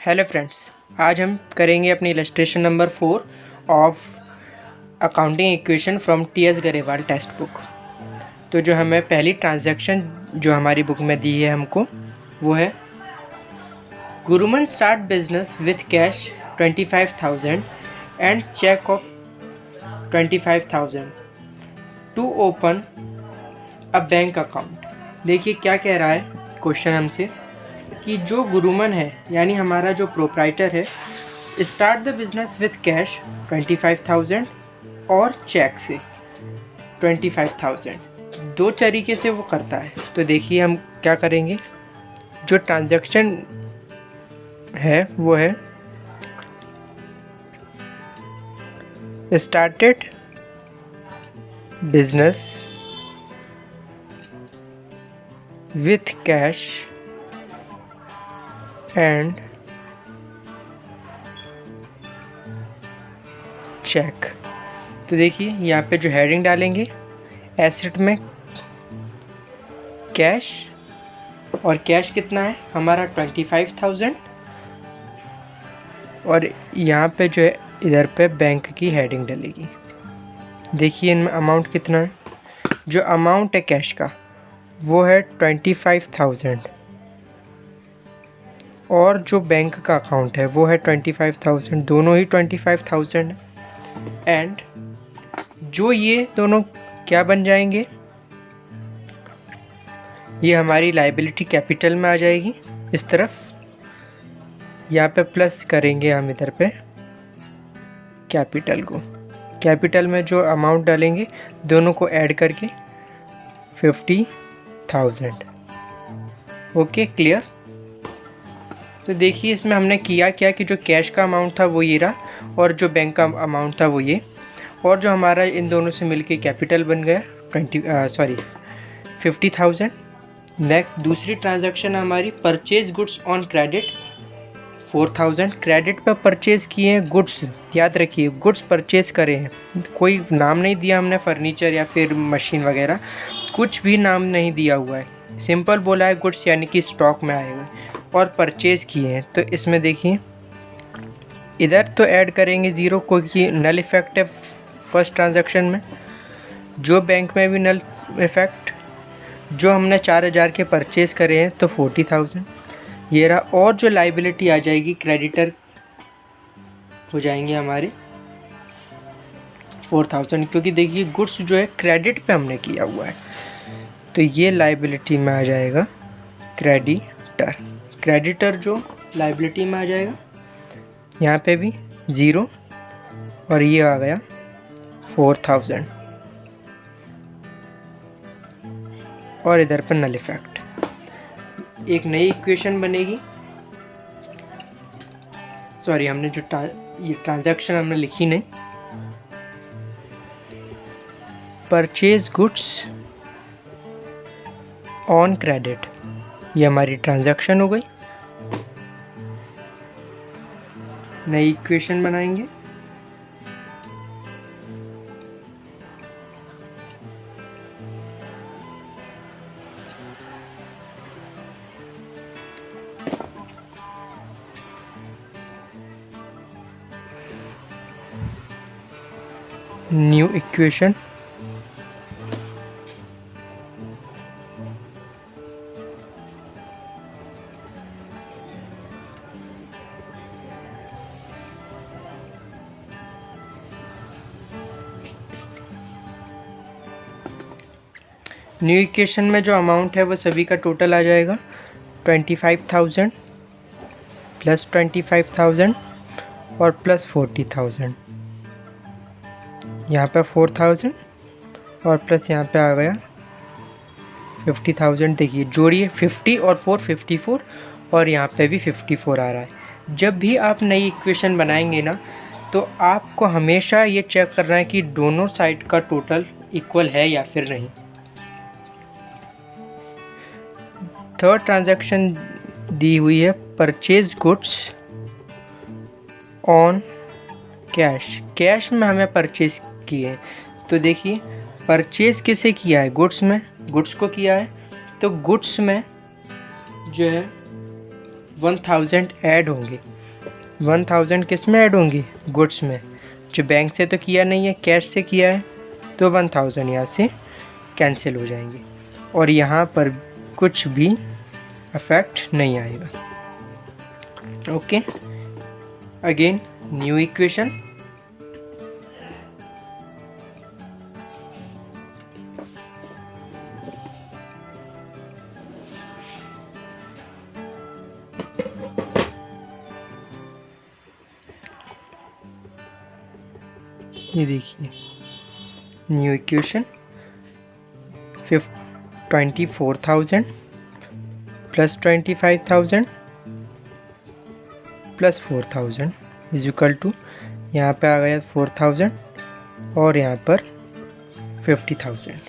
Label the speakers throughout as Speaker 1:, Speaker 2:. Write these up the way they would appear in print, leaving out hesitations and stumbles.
Speaker 1: Hello friends, आज हम करेंगे अपनी illustration number 4 of accounting equation from TS Grewal textbook. तो जो हमें पहली ट्रांजैक्शन जो हमारी बुक में दी है हमको वो है गुरुमन start business with cash 25,000 and cheque of 25,000 to open a bank account. देखिए क्या कह रहा है क्वेश्चन हमसे कि जो गुरुमन है यानी हमारा जो प्रोप्राइटर है start the business with cash 25,000 और चेक से 25,000, दो तरीके से वो करता है। तो देखिए हम क्या करेंगे, जो ट्रांजैक्शन है वो है started business with cash and cheque. तो देखिए यहाँ पे जो हेडिंग डालेंगे एसेट में कैश, और कैश कितना है हमारा 25,000, और यहाँ पे जो है इधर पे बैंक की हेडिंग डलेगी। देखिए इनमें अमाउंट कितना है, जो अमाउंट है कैश का वो है 25,000 और जो बैंक का अकाउंट है वो है 25,000, दोनों ही 25,000। एंड जो ये दोनों क्या बन जाएंगे, ये हमारी लायबिलिटी कैपिटल में आ जाएगी इस तरफ। यहाँ पे प्लस करेंगे हम इधर पे कैपिटल को, कैपिटल में जो अमाउंट डालेंगे दोनों को ऐड करके 50,000। Okay, clear. तो देखिए इसमें हमने किया क्या कि जो कैश का अमाउंट था वो ये रहा और जो बैंक का अमाउंट था वो ये, और जो हमारा इन दोनों से मिलके कैपिटल बन गया 50,000। नेक्स्ट दूसरी ट्रांजैक्शन हमारी purchase goods on credit 4,000। Credit पर परचेज़ किए हैं गुड्स, याद रखिए गुड्स परचेज़ करे हैं, कोई नाम नहीं दिया हमने फर्नीचर या फिर मशीन वगैरह, कुछ भी नाम नहीं दिया हुआ है, सिंपल बोला है गुड्स यानी कि स्टॉक में आए हुए और परचेज़ किए हैं। तो इसमें देखिए इधर तो ऐड करेंगे ज़ीरो, क्योंकि नल इफ़ेक्ट है फर्स्ट ट्रांजैक्शन में, जो बैंक में भी नल इफ़ेक्ट। जो हमने 4,000 के परचेज़ करे हैं तो 40,000 ये रहा, और जो लाइबिलिटी आ जाएगी क्रेडिटर हो जाएंगे हमारे 4,000, क्योंकि देखिए गुड्स जो है क्रेडिट पे हमने किया हुआ है, तो ये लाइबिलिटी में आ जाएगा क्रेडिटर। क्रेडिटर जो लाइबिलिटी में आ जाएगा, यहाँ पे भी ज़ीरो और ये आ गया 4,000 और इधर पर नल इफेक्ट। एक नई इक्वेशन बनेगी, सॉरी हमने जो ये ट्रांजैक्शन हमने लिखी नहीं, परचेज गुड्स ऑन क्रेडिट, ये हमारी ट्रांजैक्शन हो गई। नई इक्वेशन बनाएंगे, न्यू इक्वेशन, न्यू इक्वेशन में जो अमाउंट है वो सभी का टोटल आ जाएगा 25,000 प्लस 25,000 और प्लस 40,000। यहाँ पे 4,000 और प्लस यहाँ पे आ गया 50,000। देखिए जोड़िए 50 और 4 54 और यहाँ पे भी 54 आ रहा है। जब भी आप नई इक्वेशन बनाएंगे ना तो आपको हमेशा ये चेक करना है कि दोनों साइड का टोटल इक्वल है या फिर नहीं। थर्ड ट्रांजैक्शन दी हुई है purchase goods on cash, cash में हमें परचेज किए। तो देखिए परचेज किसे किया है, गुड्स में, गुड्स को किया है, तो गुड्स में जो है 1000 ऐड होंगे। 1000 किस में ऐड होंगी? गुड्स में। जो बैंक से तो किया नहीं है, कैश से किया है, तो 1000 यहाँ से कैंसिल हो जाएंगे और यहाँ पर कुछ भी इफेक्ट नहीं आएगा। Okay, again new equation. ये देखिए new equation 24,000 plus 25,000 plus 4,000 is equal to, यहाँ पे आ गया 4,000 और यहाँ पर 50,000।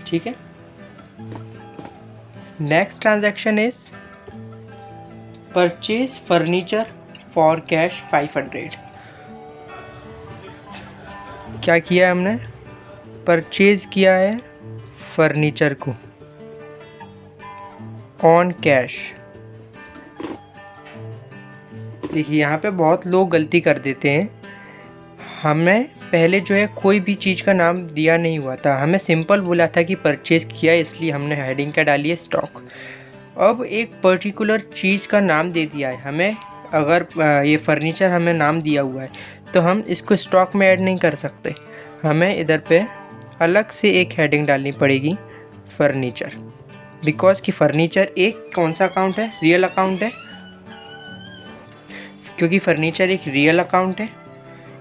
Speaker 1: ठीक है। Next transaction is purchase furniture for cash 500। क्या किया हमने? परचेज किया है फर्नीचर को ऑन कैश। देखिए यहाँ पे बहुत लोग गलती कर देते हैं। हमें पहले जो है कोई भी चीज़ का नाम दिया नहीं हुआ था, हमें सिंपल बोला था कि परचेज किया, इसलिए हमने हेडिंग क्या डाली है? स्टॉक। अब एक पर्टिकुलर चीज़ का नाम दे दिया है हमें। अगर ये फर्नीचर हमें नाम दिया हुआ है तो हम इसको स्टॉक में ऐड नहीं कर सकते, हमें इधर पे अलग से एक हेडिंग डालनी पड़ेगी फर्नीचर, बिकॉज कि फर्नीचर एक कौन सा अकाउंट है? रियल अकाउंट है, क्योंकि फर्नीचर एक रियल अकाउंट है,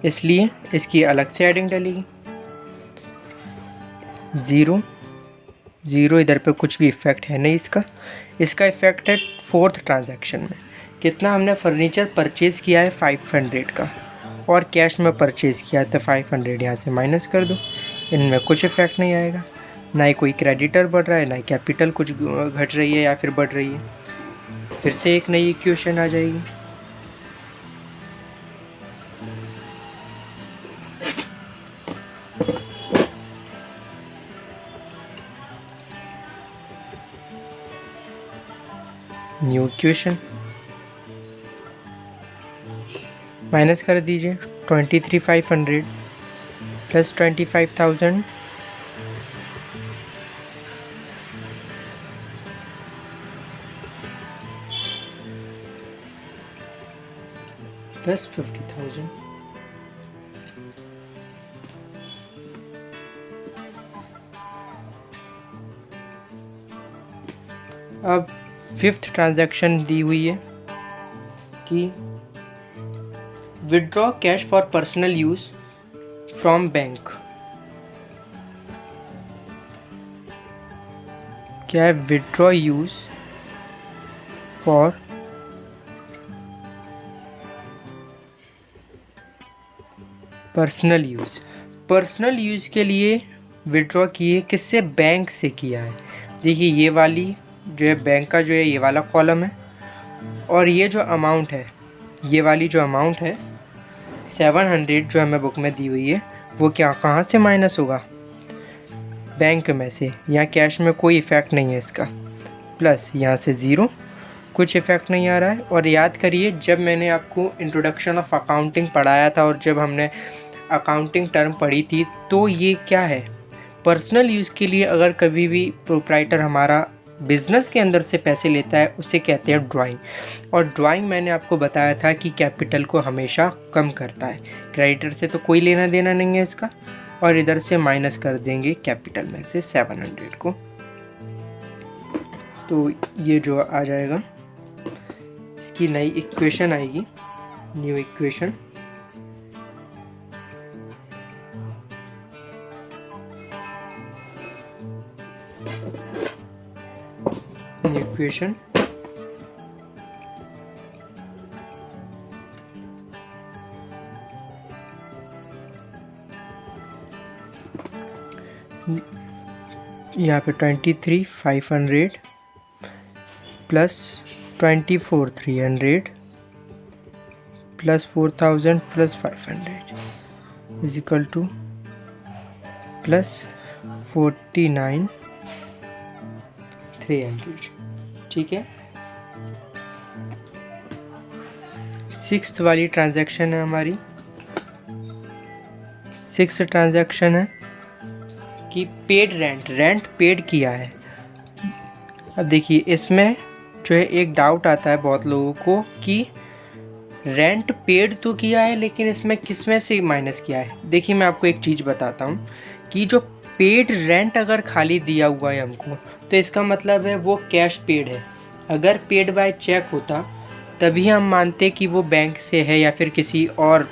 Speaker 1: इसलिए इसकी अलग से हेडिंग डलेगी। 0 0 इधर पे कुछ भी इफ़ेक्ट है नहीं इसका इफ़ेक्ट है फोर्थ ट्रांजैक्शन में। कितना हमने फर्नीचर परचेज़ किया है? 500 का, और कैश में परचेज़ किया है तो 500 यहाँ से माइनस कर दो। इनमें कुछ इफ़ेक्ट नहीं आएगा, ना ही कोई क्रेडिटर बढ़ रहा है, ना ही कैपिटल कुछ घट रही है या फिर बढ़ रही है। फिर से एक नई इक्वेशन आ जाएगी। न्यू इक्वेशन माइनस कर दीजिए 23,500 प्लस 25,000 प्लस 50,000। अब फिफ्थ ट्रांजैक्शन दी हुई है कि withdraw cash for personal use from bank. क्या है? Withdraw use for personal use. Personal use के लिए विड्रॉ किए, किससे? बैंक से किया है। देखिए ये वाली जो है बैंक का जो है ये वाला कॉलम है, और ये जो अमाउंट है, ये वाली जो अमाउंट है 700 जो हमें बुक में दी हुई है, वो क्या कहाँ से माइनस होगा? बैंक में से। यहाँ कैश में कोई इफ़ेक्ट नहीं है इसका, प्लस यहाँ से 0, कुछ इफ़ेक्ट नहीं आ रहा है। और याद करिए जब मैंने आपको इंट्रोडक्शन ऑफ अकाउंटिंग पढ़ाया था और जब हमने अकाउंटिंग टर्म पढ़ी थी, तो ये क्या है? पर्सनल यूज़ के लिए अगर कभी भी प्रोप्राइटर हमारा बिज़नेस के अंदर से पैसे लेता है, उसे कहते हैं ड्राइंग। और ड्राइंग मैंने आपको बताया था कि कैपिटल को हमेशा कम करता है, क्रेडिटर से तो कोई लेना देना नहीं है इसका। और इधर से माइनस कर देंगे कैपिटल में से 700 को, तो ये जो आ जाएगा इसकी नई इक्वेशन आएगी, न्यू इक्वेशन। इक्वेशन यहाँ पे 23,500 plus 24,300 plus 4,000 plus 500 is equal two plus 49,300। ठीक है। सिक्स्थ वाली ट्रांजैक्शन है हमारी, सिक्स्थ ट्रांजैक्शन है कि पेड रेंट पेड किया है। अब देखिए इसमें जो है एक डाउट आता है बहुत लोगों को कि रेंट पेड तो किया है लेकिन इसमें किस में से माइनस किया है। देखिए मैं आपको एक चीज़ बताता हूँ कि जो पेड रेंट अगर खाली दिया हुआ है हमको तो इसका मतलब है वो कैश पेड है। अगर पेड बाय चेक होता तभी हम मानते कि वो बैंक से है या फिर किसी और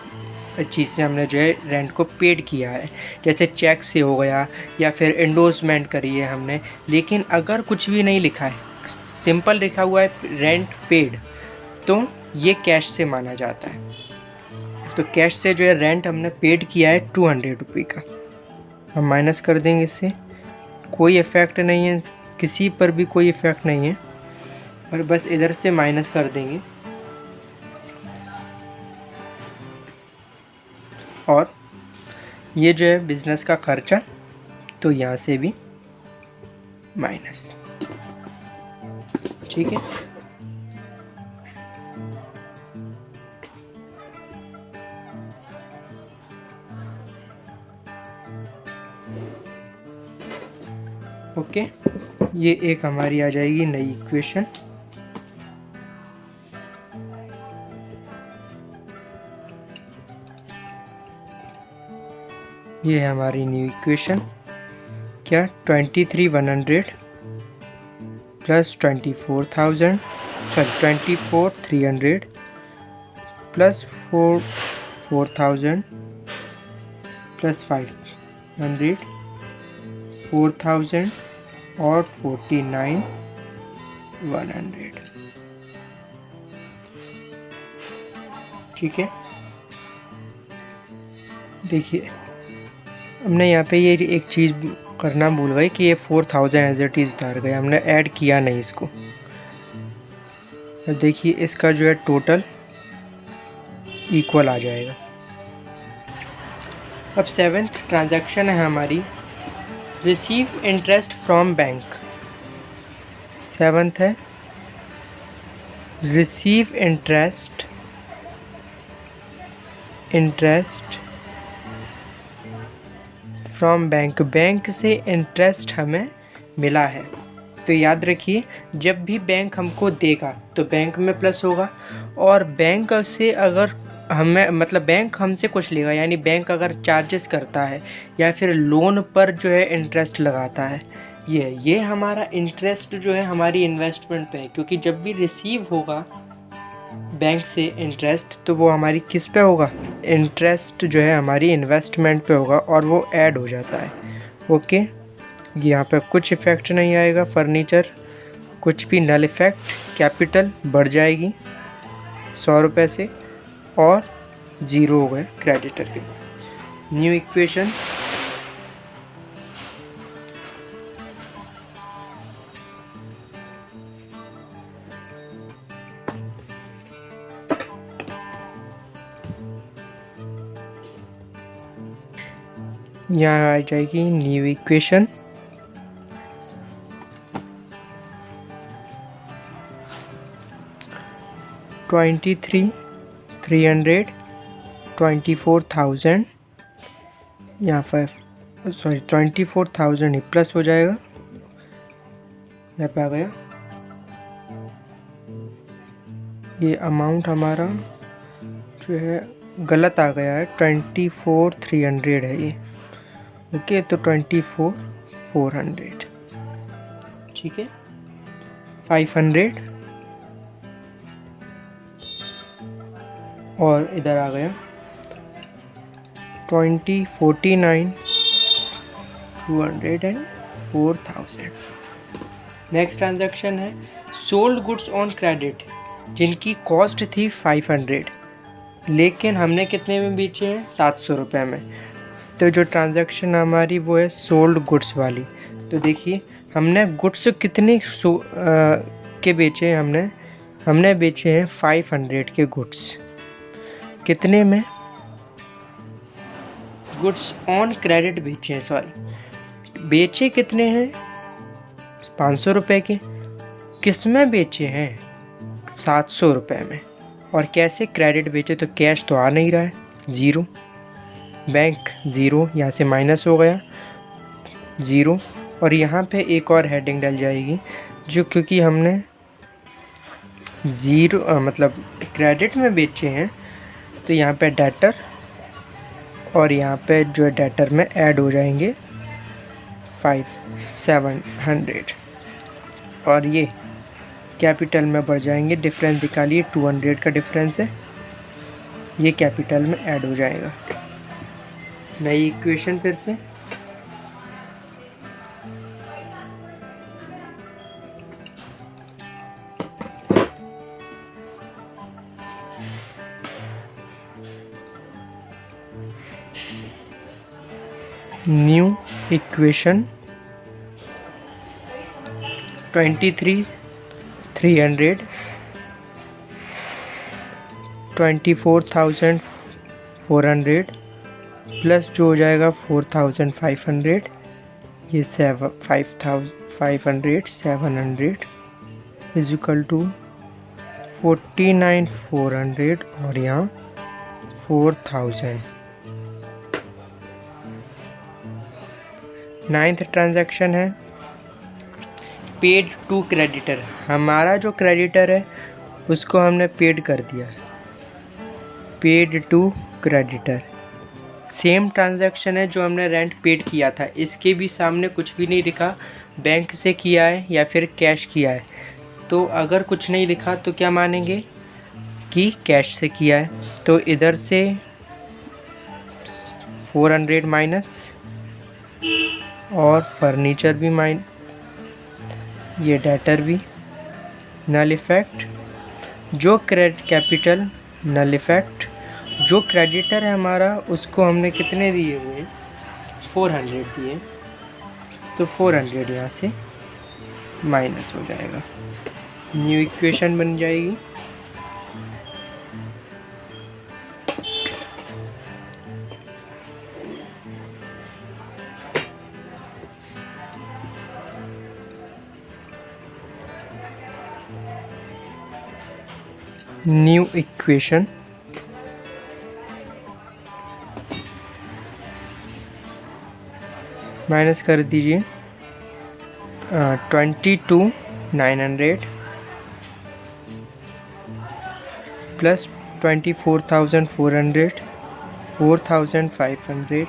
Speaker 1: चीज़ से हमने जो है रेंट को पेड किया है, जैसे चेक से हो गया या फिर एंडोर्समेंट करी है हमने। लेकिन अगर कुछ भी नहीं लिखा है, सिंपल लिखा हुआ है रेंट पेड, तो ये कैश से माना जाता है। तो कैश से जो है रेंट हमने पेड किया है 200 रुपये का, हम माइनस कर देंगे। इससे कोई इफ़ेक्ट नहीं है, किसी पर भी कोई इफ़ेक्ट नहीं है, और बस इधर से माइनस कर देंगे। और ये जो है बिज़नेस का खर्चा, तो यहाँ से भी माइनस। ठीक है, ओके। ये एक हमारी आ जाएगी नई इक्वेशन। ये है हमारी न्यू इक्वेशन। क्या 23,100 प्लस 24,000 सॉरी 24,300 प्लस 4,000 प्लस 500 4,000 और 49,100। ठीक है, देखिए हमने यहाँ पे ये एक चीज़ करना भूल गए कि ये 4,000 एज इट इज़ उतार गए, हमने ऐड किया नहीं इसको। अब देखिए इसका जो है टोटल इक्वल आ जाएगा। अब सेवेंथ ट्रांजैक्शन है हमारी receive interest from bank. Seventh है receive interest from bank. Bank से इंटरेस्ट हमें मिला है, तो याद रखिए जब भी बैंक हमको देगा तो बैंक में प्लस होगा, और बैंक से अगर हमें मतलब बैंक हमसे कुछ लेगा, यानी बैंक अगर चार्जेस करता है या फिर लोन पर जो है इंटरेस्ट लगाता है, ये हमारा इंटरेस्ट जो है हमारी इन्वेस्टमेंट पे है। क्योंकि जब भी रिसीव होगा बैंक से इंटरेस्ट तो वो हमारी किस पे होगा, इंटरेस्ट जो है हमारी इन्वेस्टमेंट पे होगा, और वो ऐड हो जाता है। ओके, यहाँ पे कुछ इफ़ेक्ट नहीं आएगा, फर्नीचर कुछ भी नल इफ़ेक्ट, कैपिटल बढ़ जाएगी 100 रुपये से, और ज़ीरो हो गए क्रेडिटर के बाद। न्यू इक्वेशन यहाँ आ जाएगी न्यू इक्वेशन। $23,300 24,000 यहाँ पर सॉरी 24,000 ही प्लस हो जाएगा, यहाँ पे आ गया। ये अमाउंट हमारा जो है गलत आ गया है, 24,300 है ये। ओके, तो 24,400। ठीक है, 500 और इधर आ गया 49,200 एंड 4,000। नेक्स्ट ट्रांजैक्शन है सोल्ड गुड्स ऑन क्रेडिट, जिनकी कॉस्ट थी 500 लेकिन हमने कितने में बेचे हैं, 700 रुपये में। तो जो ट्रांजैक्शन हमारी वो है सोल्ड गुड्स वाली। तो देखिए हमने गुड्स कितने के बेचे हैं, हमने बेचे हैं 500 के गुड्स। कितने में, गुड्स ऑन क्रेडिट बेचे हैं, सॉरी बेचे कितने हैं, 500 रुपये के। किस में बेचे हैं, 700 रुपये में। और कैसे क्रेडिट बेचे, तो कैश तो आ नहीं रहा है, 0, बैंक 0, यहाँ से माइनस हो गया 0, और यहाँ पे एक और हेडिंग डल जाएगी जो क्योंकि हमने 0 मतलब क्रेडिट में बेचे हैं, तो यहाँ पे डेटर और यहाँ पे जो डेटर में ऐड हो जाएंगे 700 और ये कैपिटल में बढ़ जाएंगे। डिफरेंस निकालिए, 200 का डिफरेंस है, ये कैपिटल में ऐड हो जाएगा। नई इक्वेशन फिर से, न्यू इक्वेशन 23,300 24,400 प्लस जो हो जाएगा 4,500, ये 5,500 700 इज इक्वल टू 49,400 और यहाँ 4,000। 9th ट्रांजैक्शन है पेड टू क्रेडिटर। हमारा जो क्रेडिटर है उसको हमने पेड कर दिया, paid to creditor. Same transaction है जो हमने रेंट पेड किया था, इसके भी सामने कुछ भी नहीं लिखा बैंक से किया है या फिर कैश किया है। तो अगर कुछ नहीं लिखा तो क्या मानेंगे कि कैश से किया है। तो इधर से 400 माइनस और फर्नीचर भी ये डेटर भी नल इफ़ेक्ट, जो कैपिटल नल इफ़ेक्ट। जो क्रेडिटर है हमारा उसको हमने कितने दिए हुए हैं, 400 दिए, तो 400 यहाँ से माइनस हो जाएगा, न्यू इक्वेशन बन जाएगी। न्यू इक्वेशन माइनस कर दीजिए 22,900 प्लस 24,400 4,500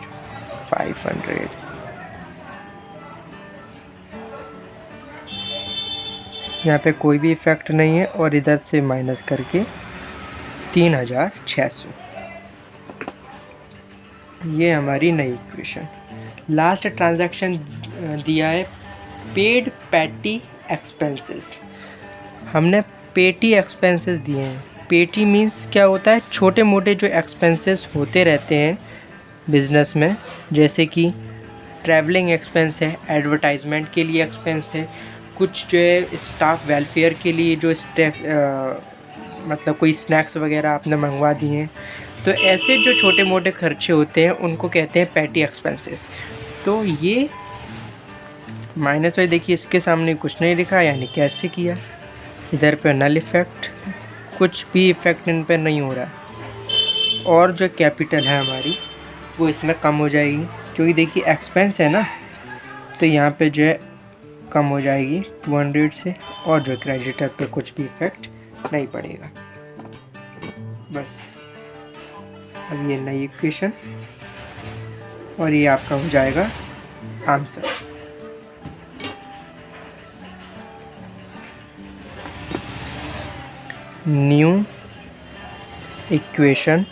Speaker 1: 500। यहाँ पे कोई भी इफ़ेक्ट नहीं है और इधर से माइनस करके 3,600। ये हमारी नई इक्वेशन। लास्ट ट्रांजैक्शन दिया है पेड पैटी एक्सपेंसेस। हमने पेटी एक्सपेंसेस दिए हैं। पेटी मीन्स क्या होता है, छोटे मोटे जो एक्सपेंसेस होते रहते हैं बिज़नेस में, जैसे कि ट्रैवलिंग एक्सपेंस है, एडवर्टाइजमेंट के लिए एक्सपेंस है, कुछ जो है स्टाफ वेलफेयर के लिए जो मतलब कोई स्नैक्स वगैरह आपने मंगवा दिए हैं। तो ऐसे जो छोटे मोटे खर्चे होते हैं उनको कहते हैं पैटी एक्सपेंसेस। तो ये माइनस वाइज देखिए, इसके सामने कुछ नहीं लिखा, यानी कैसे किया। इधर पे नल इफ़ेक्ट, कुछ भी इफ़ेक्ट इन पे नहीं हो रहा। और जो कैपिटल है हमारी वो इसमें कम हो जाएगी, क्योंकि देखिए एक्सपेंस है ना, तो यहाँ पे जो है कम हो जाएगी 200 से, और जो क्रेडिटर पे कुछ भी इफ़ेक्ट नहीं पड़ेगा। बस अब ये नई इक्वेशन और ये आपका हो जाएगा answer. New equation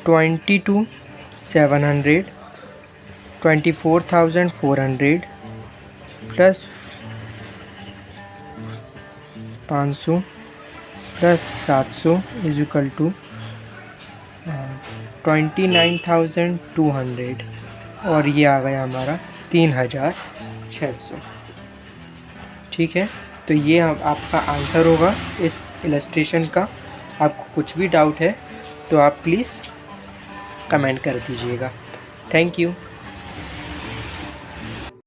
Speaker 1: 22,700 24,400 plus 500 plus 700 is equal to 29,200 और ये आ गया हमारा 3,600। ठीक है, तो ये आपका आंसर होगा इस इलस्ट्रेशन का। आपको कुछ भी डाउट है तो आप प्लीज़ कमेंट कर दीजिएगा। Thank you.